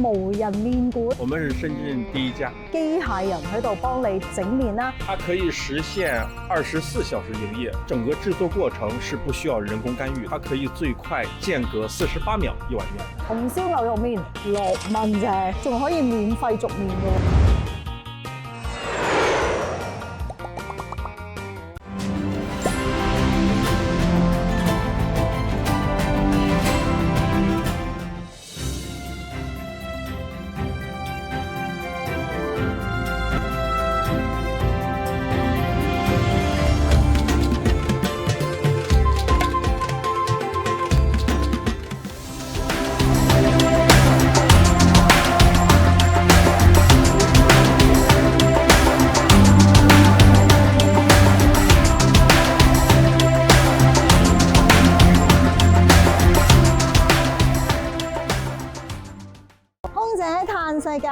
無人面館，我们是深圳第一家，機械人喺度幫你整面啦。它可以實現24小時營業，整個製作過程是不需要人工干預，它可以最快間隔48秒一碗麵。紅燒牛肉麵6蚊啫，仲可以免費續麵㗎。世界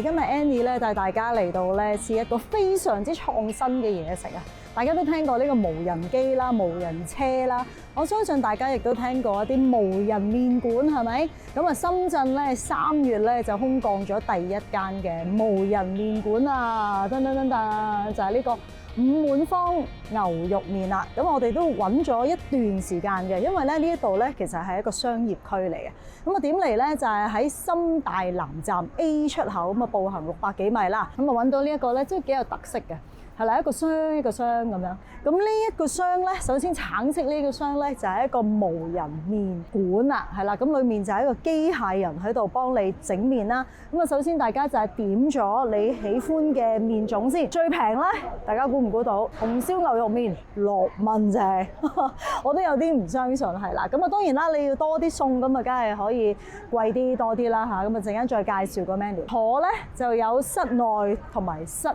今日 Annie 咧帶大家嚟到咧試一個非常之創新嘅嘢食啊！大家都聽過呢個無人機啦、無人車啦，我相信大家亦都聽過一啲無人麵館，係咪？咁啊，深圳咧3月咧就空降咗第一間嘅無人麵館啊！噔噔噔噔，就係呢個五碗坊牛肉麵啦。咁我哋都揾咗一段時間嘅，因為咧呢一度咧其實係一個商業區嚟嘅。咁啊點嚟咧就係喺深大南站 A 出口，咁啊步行600幾米啦。咁啊揾到呢一個咧，即係幾有特色嘅。係啦，一個箱一個箱咁樣。咁呢一個箱咧，首先橙色呢個箱咧就係一個無人麵館啦，係啦。咁裡面就係一個機械人喺度幫你整麵啦。咁啊，首先大家就係點咗你喜歡嘅麵種先。最平咧，大家估唔估到？紅燒牛肉麵6蚊啫，我都有啲唔相信係啦。咁啊，當然啦，你要多啲餸咁啊，梗係可以貴啲多啲啦嚇。咁啊，陣間再介紹個 menu。坐咧就有室內同埋室外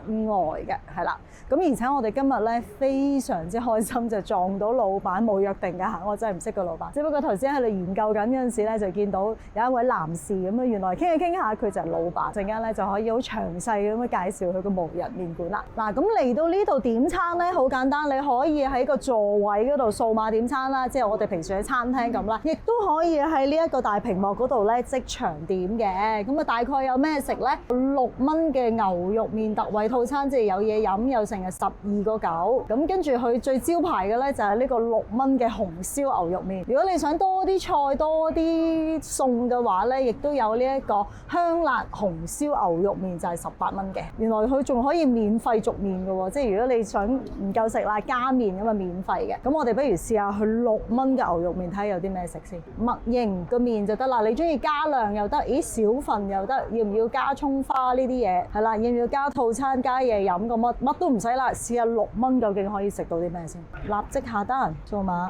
嘅，係啦。咁而且我哋今日咧非常之開心，就撞到老闆，冇約定㗎嚇，我真係唔識個老闆。只不過頭先喺度研究緊嗰陣時咧，就見到有一位男士咁啊，原來傾下傾下佢就係老闆。陣間咧就可以好詳細咁樣介紹佢個無人麵館啦。嗱，咁嚟到呢度點餐咧，好簡單，你可以喺個座位嗰度掃碼點餐啦，即係我哋平時喺餐廳咁啦，亦都可以喺呢一個大屏幕嗰度咧即場點嘅。咁啊，大概有咩食咧？6蚊嘅牛肉麵特惠套餐，即係有嘢飲有成係12個9。咁跟住佢最招牌嘅咧就係呢個6蚊嘅紅燒牛肉麵。如果你想多啲菜多啲餸嘅話咧，亦都有呢一個香辣紅燒牛肉麵，就係18蚊嘅。原來佢仲可以免費續麵嘅喎，即係如果你想唔夠食啦加麵咁啊免費嘅。咁我哋不如試下去6蚊嘅牛肉麵睇下有啲咩食先。麥型個麵就得啦，你中意加量又得，咦小份又得，要唔要加葱花呢啲嘢？係啦，要唔要加套餐加嘢飲個乜都唔使啦。試下6蚊究竟可以食到啲咩先？立即下單，掃碼，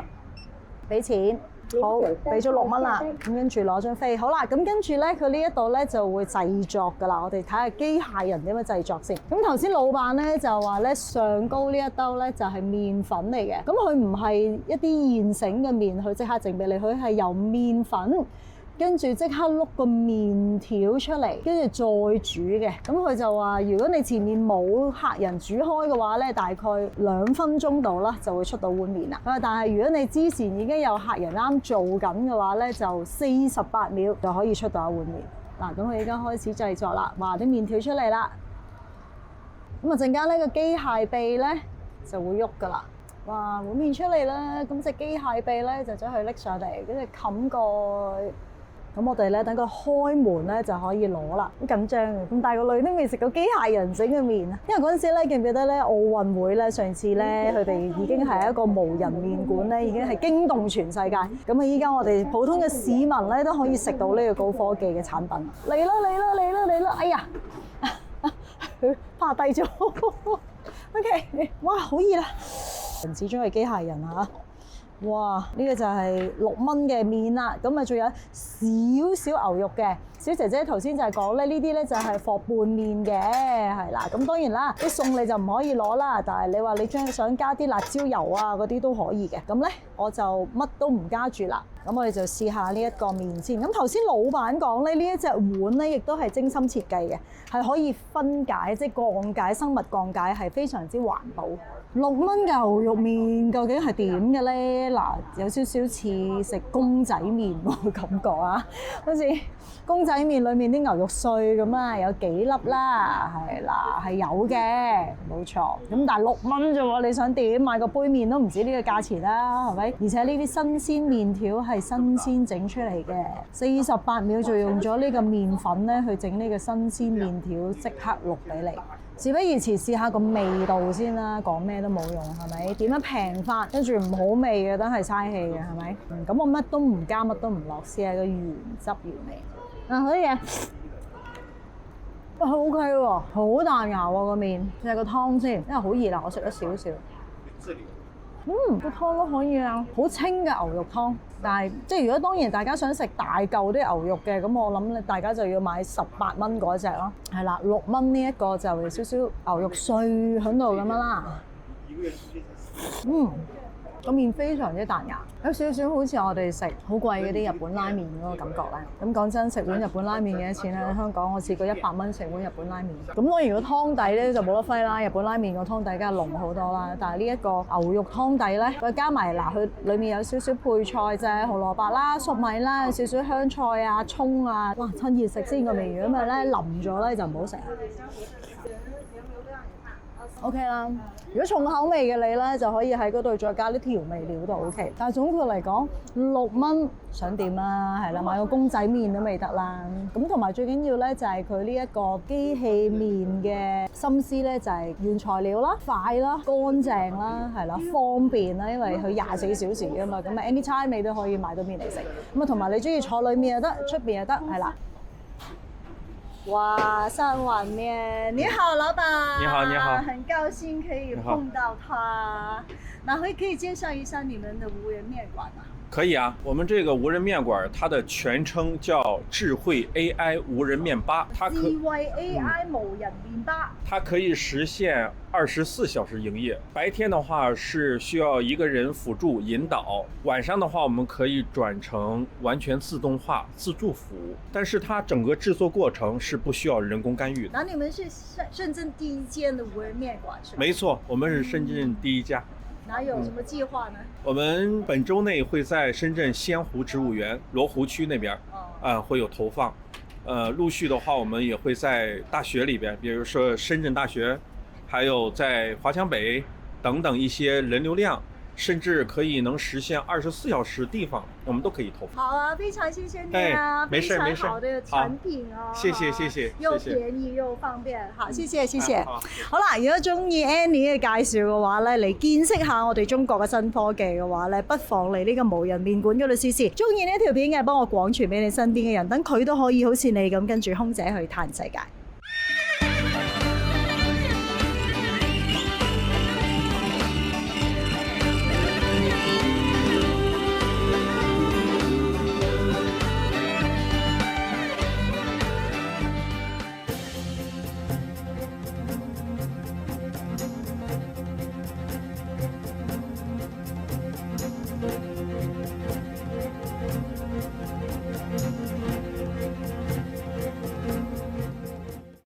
俾錢，好，俾咗6蚊啦。咁跟住攞張飛，好啦。咁跟住咧，佢呢一度咧就會製作㗎啦。我哋睇下機械人點樣製作先。咁頭先老闆咧就話咧，上高呢一兜咧就係麵粉嚟嘅。咁佢唔係一啲現成嘅麵，佢即刻整俾你，佢係由麵粉。跟住即刻碌個麵條出嚟，跟住再煮嘅。咁佢就話，如果你前面冇客人煮開嘅話咧，大概2分鐘度啦就會出到碗麵啦。但係如果你之前已經有客人啱做緊嘅話咧，就48秒就可以出到一碗麵。嗱，咁佢而家開始製作啦，話啲麵條出嚟啦。咁啊陣間呢個機械臂咧就會喐㗎啦。哇，碗麵出嚟啦！咁隻機械臂咧就將佢拎上嚟，跟住冚蓋。咁我哋咧等佢開門咧就可以攞啦，好緊張嘅。咁大個女都未食過機械人整嘅麵啊！因為嗰陣時咧記唔記得咧奧運會咧上次咧佢哋已經係一個無人麵館咧，已經係驚動全世界。咁啊依家我哋普通嘅市民咧都可以食到呢個高科技嘅產品。嚟啦嚟啦嚟啦嚟啦！哎呀，佢趴低咗。OK， 哇好熱啊！始終係機械人啊！哇！呢個就係6蚊嘅麵啦，咁啊仲有少少牛肉嘅。小姐姐頭先就係講咧，呢啲咧就係放拌麵嘅，係啦。咁當然啦，啲餸你就唔可以攞啦，但係你話你想加啲辣椒油啊嗰啲都可以嘅。咁咧我就乜都唔加住啦。咁我哋就試下呢一個麵先。咁頭先老闆講咧，呢一隻碗咧亦都係精心設計嘅，係可以分解，即係降解生物降解，係非常之環保。6蚊牛肉麵究竟係點嘅咧？嗱，有少少似食公仔麵喎感覺啊，好似公仔麵裡面啲牛肉碎咁啊，有幾粒啦，係啦，係有嘅，冇錯。咁但係6蚊啫喎，你想點？買個杯麵都唔止呢個價錢啦，係咪？而且呢啲新鮮麵條係新鮮整出嚟嘅，48秒就用咗呢個麵粉咧去整呢個新鮮麵條，即刻淥俾你。事不宜遲，試下個味道先啦，講咩都冇用，係咪？點樣平法，跟住唔好味嘅，等係嘥氣嘅，係咪？咁我乜都唔加，乜都唔落，試下個原汁原味。可以嘅，哇 OK 喎，好彈牙喎個麵，試下個湯先，因為好熱啦，我食咗少少。個湯都可以啊，好清嘅牛肉湯。但係即係如果當然大家想食大嚿啲牛肉嘅，咁我諗咧大家就要買18蚊嗰隻咯。係啦，6蚊呢一個就有少少牛肉碎喺度咁樣啦。個麵非常之彈牙，有少少好似我哋食好貴嗰啲日本拉麵嗰個感覺咧。咁講真，食碗日本拉麵幾多錢咧？香港我試過100蚊食碗日本拉麵。咁當然個湯底咧就冇得揮啦，日本拉麵個湯底梗係濃好多啦。但係呢一個牛肉湯底咧，再加埋嗱，佢裡面有少少配菜啫，紅蘿蔔啦、粟米啦，有少少香菜啊、葱啊，哇！趁熱食先個味，如果唔係咧淋咗咧就唔好食。OK 啦，如果重口味嘅你咧，就可以喺嗰度再加啲調味料都 OK。但係總括嚟講，6蚊想點啊？係啦，買個公仔麵都未得啦。咁同埋最緊要咧就係佢呢一個機器麵嘅心思咧，就係原材料啦、快啦、乾淨啦，係啦、方便啦，因為佢24小時㗎嘛，咁啊 anytime 你都可以買到麵嚟食。咁啊同埋你中意坐裏面又得，出邊又得，係啦。哇，3碗麵！你好，老闆。你好，你好。很高興可以碰到他。那可以介紹一下你們的無人麵館嗎？可以啊，我們這個無人麵館，它的全稱叫智慧 AI 無人麵吧。智慧 AI 無人麵吧。它可以實現24小時營業。白天的話是需要一個人輔助引導，晚上的話我們可以轉成完全自動化自助服務。但是它整個製作過程是不需要人工干預的。那你們是深圳第一間的無人麵館是嗎？沒錯，我們是深圳第一家。那有什麼計劃呢？我們本週內會在深圳仙湖植物園羅湖區那邊，會有投放。陸續的話，我們也會在大學裏邊，比如說深圳大學，還有在華強北等等一些人流量，甚至可以能實現24小時地方，我們都可以投放。好啊，非常謝謝你啊，沒事非常好的產品啊，謝謝，又便宜又方便，好，謝謝。好啦，如果中意 Annie 嘅介紹嘅話咧，嚟見識下我哋中國嘅新科技嘅話咧，不妨嚟呢個無人麵館嗰度試試。中意呢條片嘅，幫我廣傳俾你身邊嘅人，等佢都可以好似你咁跟住空姐去嘆世界。